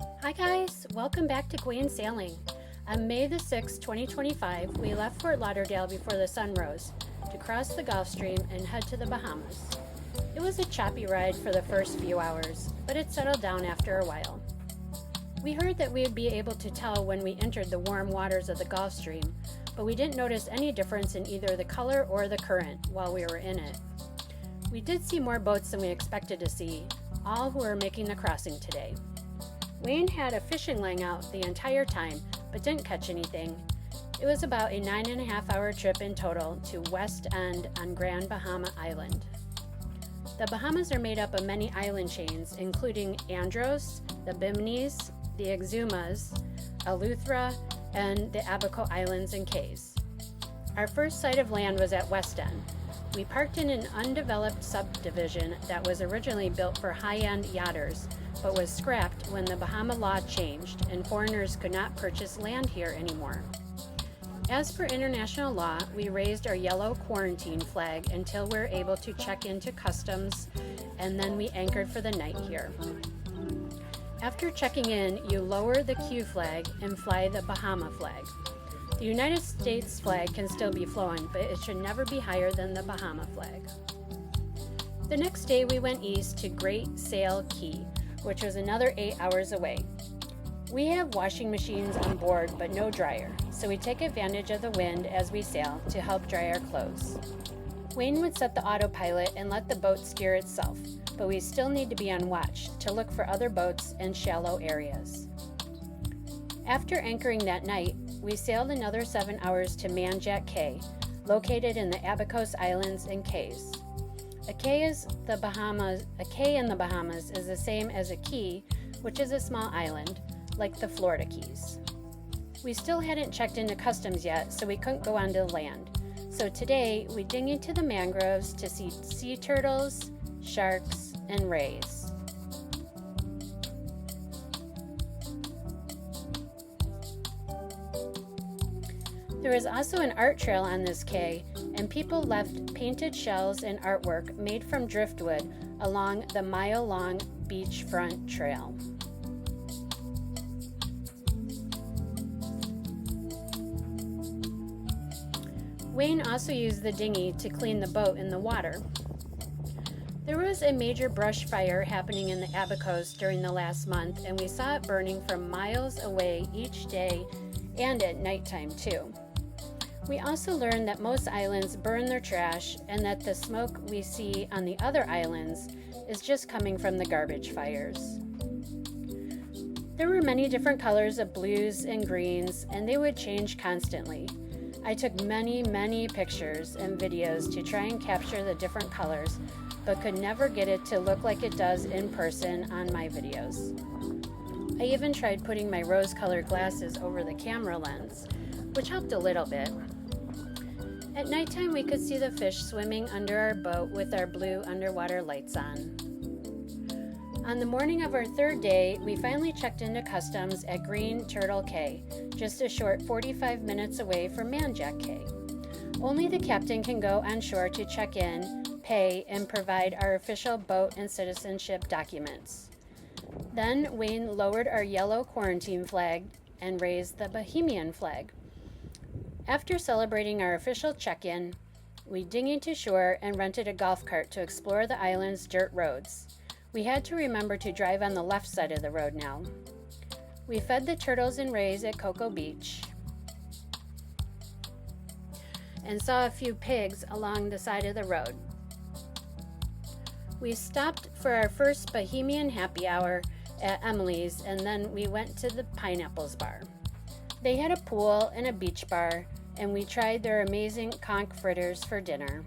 Hi guys, welcome back to Gwayne Sailing. On May the 6th, 2025, we left Fort Lauderdale before the sun rose to cross the Gulf Stream and head to the Bahamas. It was a choppy ride for the first few hours, but it settled down after a while. We heard that we would be able to tell when we entered the warm waters of the Gulf Stream, but we didn't notice any difference in either the color or the current while we were in it. We did see more boats than we expected to see, all who were making the crossing today. Wayne had a fishing line out the entire time, but didn't catch anything. It was about a 9.5-hour trip in total to West End on Grand Bahama Island. The Bahamas are made up of many island chains, including Andros, the Bimini's, the Exumas, Eleuthera, and the Abacos Islands and Cays. Our first sight of land was at West End. We parked in an undeveloped subdivision that was originally built for high-end yachters, but was scrapped when the Bahama law changed and foreigners could not purchase land here anymore. As per international law, we raised our yellow quarantine flag until we were able to check into customs, and then we anchored for the night here. After checking in, you lower the Q flag and fly the Bahama flag. The United States flag can still be flown, but it should never be higher than the Bahama flag. The next day we went east to Great Sail Key, which was another 8 hours away. We have washing machines on board but no dryer, so we take advantage of the wind as we sail to help dry our clothes. Wayne would set the autopilot and let the boat steer itself, but we still need to be on watch to look for other boats and shallow areas. After anchoring that night, we sailed another 7 hours to Manjack Cay, located in the Abacos Islands and Cays. A cay in the Bahamas is the same as a key, which is a small island, like the Florida Keys. We still hadn't checked into customs yet, so we couldn't go onto the land. So today, we dinged to the mangroves to see sea turtles, sharks, and rays. There is also an art trail on this cay, and people left painted shells and artwork made from driftwood along the mile-long beachfront trail. Wayne also used the dinghy to clean the boat in the water. There was a major brush fire happening in the Abacos during the last month, and we saw it burning from miles away each day and at nighttime too. We also learned that most islands burn their trash and that the smoke we see on the other islands is just coming from the garbage fires. There were many different colors of blues and greens, and they would change constantly. I took many pictures and videos to try and capture the different colors, but could never get it to look like it does in person on my videos. I even tried putting my rose-colored glasses over the camera lens, which helped a little bit. At nighttime, we could see the fish swimming under our boat with our blue underwater lights on. On the morning of our third day, we finally checked into customs at Green Turtle Cay, just a short 45 minutes away from Manjack Cay. Only the captain can go on shore to check in, pay, and provide our official boat and citizenship documents. Then Wayne lowered our yellow quarantine flag and raised the Bahamian flag. After celebrating our official check-in, we dinghied to shore and rented a golf cart to explore the island's dirt roads. We had to remember to drive on the left side of the road now. We fed the turtles and rays at Cocoa Beach and saw a few pigs along the side of the road. We stopped for our first Bahamian happy hour at Emily's, and then we went to the Pineapples Bar. They had a pool and a beach bar, and we tried their amazing conch fritters for dinner.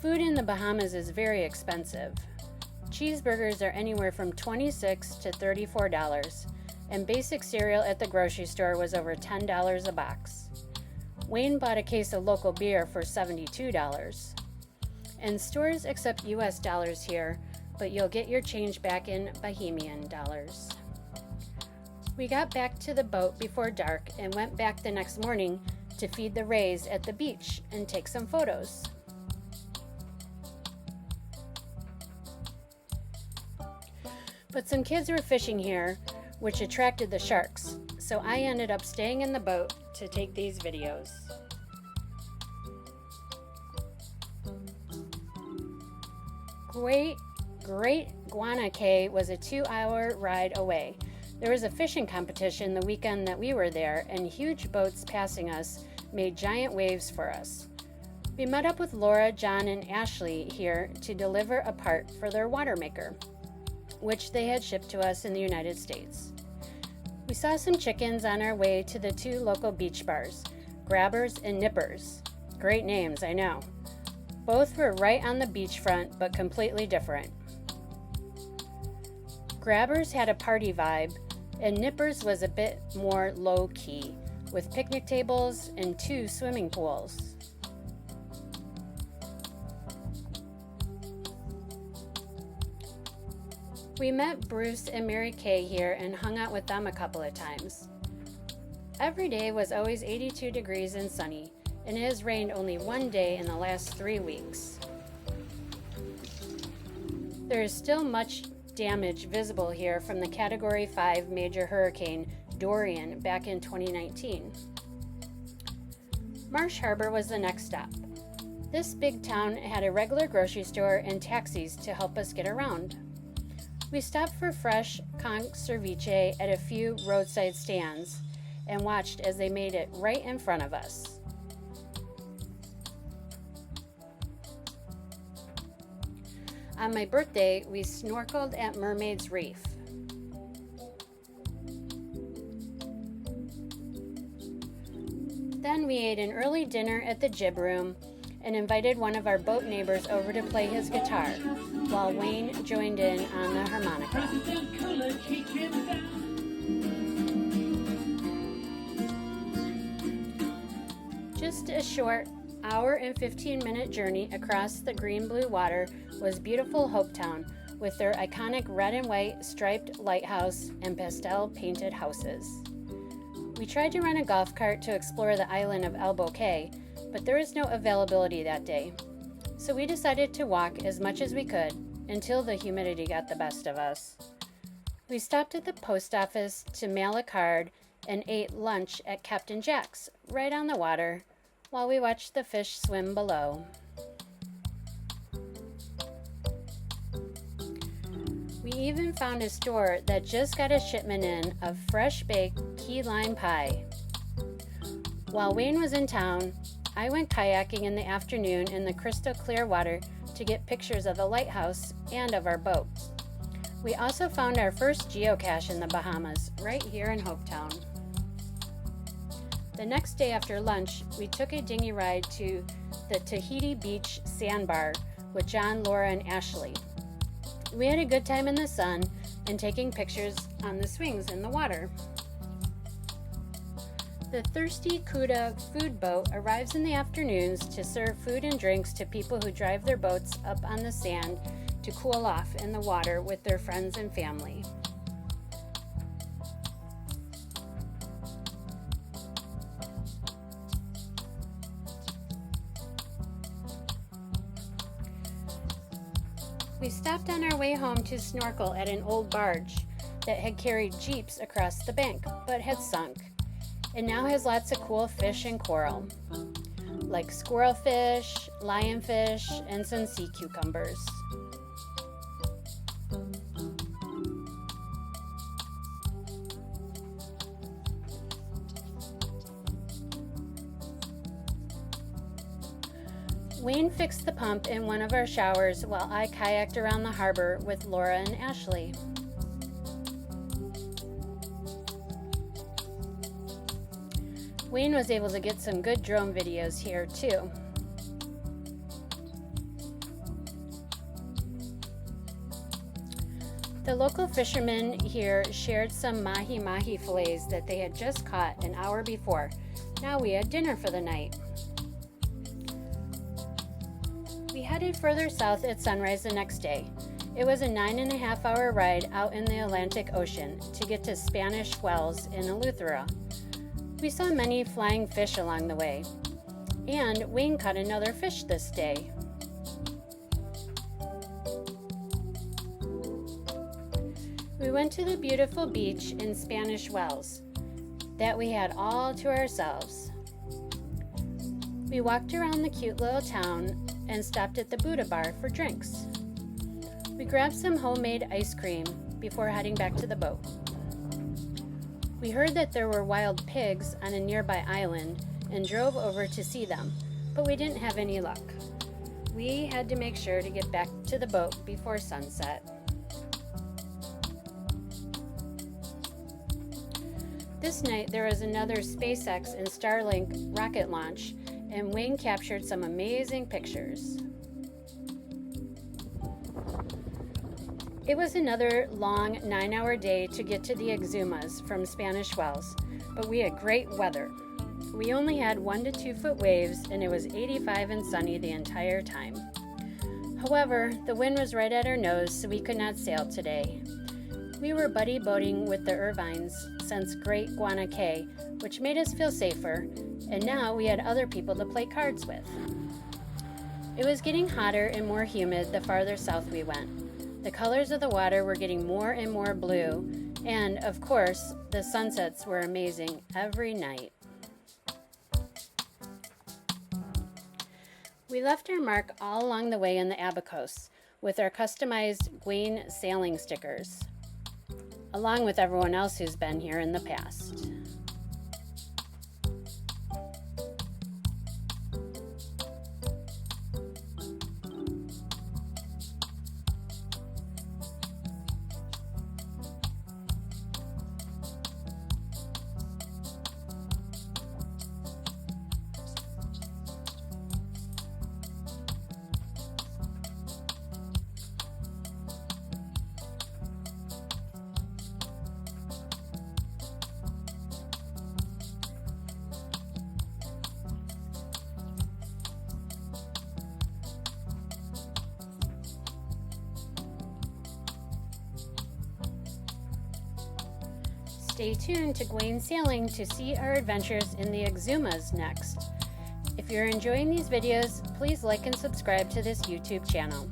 Food in the Bahamas is very expensive. Cheeseburgers are anywhere from $26 to $34, and basic cereal at the grocery store was over $10 a box. Wayne bought a case of local beer for $72. And stores accept US dollars here, but you'll get your change back in Bahamian dollars. We got back to the boat before dark and went back the next morning to feed the rays at the beach and take some photos. But some kids were fishing here, which attracted the sharks, so I ended up staying in the boat to take these videos. Great Guanaque was a 2-hour ride away. There was a fishing competition the weekend that we were there, and huge boats passing us made giant waves for us. We met up with Laura, John, and Ashley here to deliver a part for their water maker, which they had shipped to us in the United States. We saw some chickens on our way to the 2 local beach bars, Grabbers and Nippers. Great names, I know. Both were right on the beachfront, but completely different. Grabbers had a party vibe, and Nippers was a bit more low-key, with picnic tables and 2 swimming pools. We met Bruce and Mary Kay here and hung out with them a couple of times. Every day was always 82 degrees and sunny, and it has rained only one day in the last 3 weeks. There is still much damage visible here from the Category 5 major hurricane Dorian back in 2019. Marsh Harbor was the next stop. This big town had a regular grocery store and taxis to help us get around. We stopped for fresh conch ceviche at a few roadside stands and watched as they made it right in front of us. On my birthday, we snorkeled at Mermaid's Reef. Then we ate an early dinner at the Jib Room and invited one of our boat neighbors over to play his guitar, while Wayne joined in on the harmonica. Just a short hour and 15-minute journey across the green-blue water was beautiful Hopetown, with their iconic red and white striped lighthouse and pastel-painted houses. We tried to rent a golf cart to explore the island of El Bouquet, but there was no availability that day, so we decided to walk as much as we could until the humidity got the best of us. We stopped at the post office to mail a card and ate lunch at Captain Jack's, right on the water, while we watched the fish swim below. We even found a store that just got a shipment in of fresh-baked key lime pie. While Wayne was in town, I went kayaking in the afternoon in the crystal clear water to get pictures of the lighthouse and of our boat. We also found our first geocache in the Bahamas, right here in Hopetown. The next day after lunch, we took a dinghy ride to the Tahiti Beach Sandbar with John, Laura, and Ashley. We had a good time in the sun and taking pictures on the swings in the water. The Thirsty Kuda food boat arrives in the afternoons to serve food and drinks to people who drive their boats up on the sand to cool off in the water with their friends and family. We stopped on our way home to snorkel at an old barge that had carried jeeps across the bank, but had sunk, and now has lots of cool fish and coral, like squirrelfish, lionfish, and some sea cucumbers. Wayne fixed the pump in one of our showers while I kayaked around the harbor with Laura and Ashley. Wayne was able to get some good drone videos here too. The local fishermen here shared some mahi-mahi fillets that they had just caught an hour before. Now we had dinner for the night. We headed further south at sunrise the next day. It was a 9.5-hour ride out in the Atlantic Ocean to get to Spanish Wells in Eleuthera. We saw many flying fish along the way, and Wayne caught another fish this day. We went to the beautiful beach in Spanish Wells that we had all to ourselves. We walked around the cute little town and stopped at the Buddha bar for drinks. We grabbed some homemade ice cream before heading back to the boat. We heard that there were wild pigs on a nearby island and drove over to see them, but we didn't have any luck. We had to make sure to get back to the boat before sunset. This night there was another SpaceX and Starlink rocket launch, and Wayne captured some amazing pictures. It was another long 9-hour day to get to the Exumas from Spanish Wells, but we had great weather. We only had 1 to 2 foot waves, and it was 85 and sunny the entire time. However, the wind was right at our nose, so we could not sail today. We were buddy boating with the Irvines since Great Guana Cay, which made us feel safer, and now we had other people to play cards with. It was getting hotter and more humid the farther south we went. The colors of the water were getting more and more blue, and of course, the sunsets were amazing every night. We left our mark all along the way in the Abacos with our customized Gwayne sailing stickers, along with everyone else who's been here in the past. Stay tuned to Gwayne Sailing to see our adventures in the Exumas next. If you're enjoying these videos, please like and subscribe to this YouTube channel.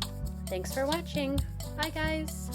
Thanks for watching. Bye guys.